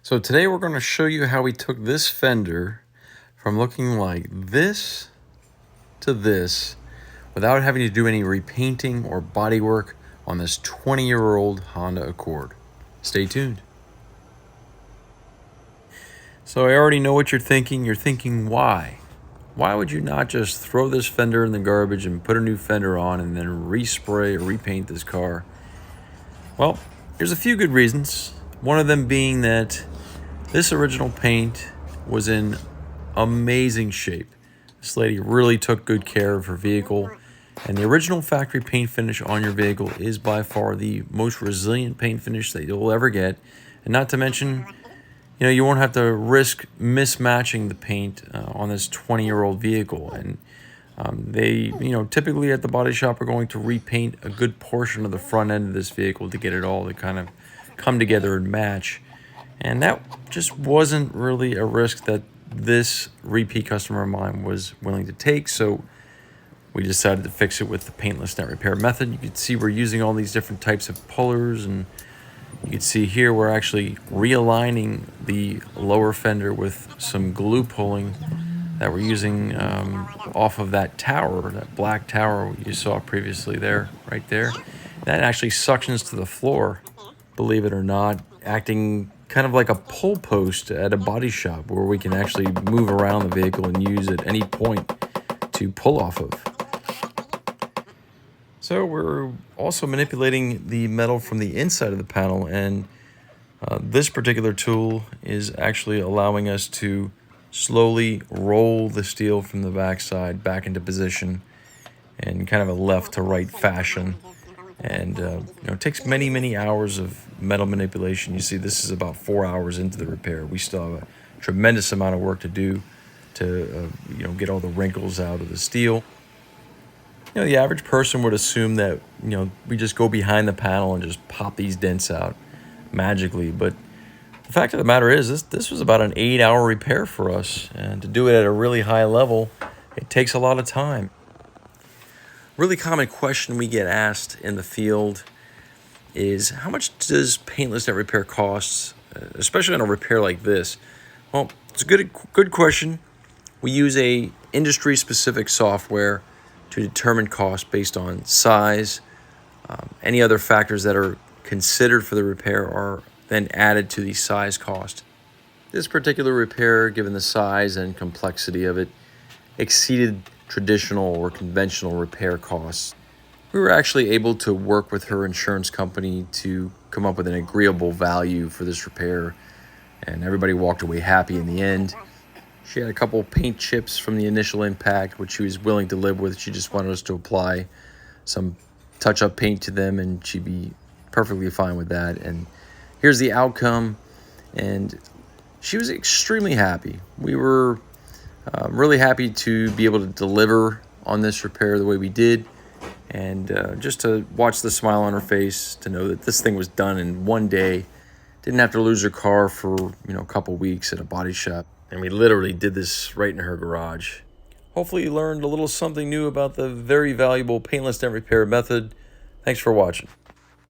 So today we're going to show you how we took this fender from looking like this to this without having to do any repainting or body work on this 20-year-old Honda Accord. Stay tuned. So I already know what you're thinking. You're thinking, why? Why would you not just throw this fender in the garbage and put a new fender on and then respray or repaint this car? Well, there's a few good reasons. One of them being that this original paint was in amazing shape. This lady really took good care of her vehicle, and the original factory paint finish on your vehicle is by far the most resilient paint finish that you'll ever get. And not to mention, you won't have to risk mismatching the paint on this 20-year-old vehicle. And they, typically at the body shop are going to repaint a good portion of the front end of this vehicle to get it all to kind of come together and match. And that just wasn't really a risk that this repeat customer of mine was willing to take. So we decided to fix it with the Paintless net repair method. You can see we're using all these different types of pullers, and you can see here we're actually realigning the lower fender with some glue pulling that we're using off of that tower, that black tower you saw previously there, right there. That actually suctions to the floor, believe it or not, acting kind of like a pull post at a body shop where we can actually move around the vehicle and use at any point to pull off of. So we're also manipulating the metal from the inside of the panel, and this particular tool is actually allowing us to slowly roll the steel from the backside back into position in kind of a left to right fashion. And it takes many hours of metal manipulation. You see, this is about 4 hours into the repair. We still have a tremendous amount of work to do to get all the wrinkles out of the steel. The average person would assume that we just go behind the panel and just pop these dents out magically, but the fact of the matter is this was about an 8-hour repair for us, and to do it at a really high level, it takes a lot of time. Really common question we get asked in the field is, how much does paintless net repair cost, especially on a repair like this? Well, it's a good question. We use a industry-specific software to determine cost based on size. Any other factors that are considered for the repair are then added to the size cost. This particular repair, given the size and complexity of it, exceeded traditional or conventional repair costs. We were actually able to work with her insurance company to come up with an agreeable value for this repair, and everybody walked away happy in the end. She had a couple paint chips from the initial impact, which she was willing to live with. She just wanted us to apply some touch-up paint to them, and she'd be perfectly fine with that. And here's the outcome, and she was extremely happy. We were really happy to be able to deliver on this repair the way we did, and just to watch the smile on her face, to know that this thing was done in one day. Didn't have to lose her car for a couple weeks at a body shop, and we literally did this right in her garage. Hopefully you learned a little something new about the very valuable paintless dent repair method. Thanks for watching.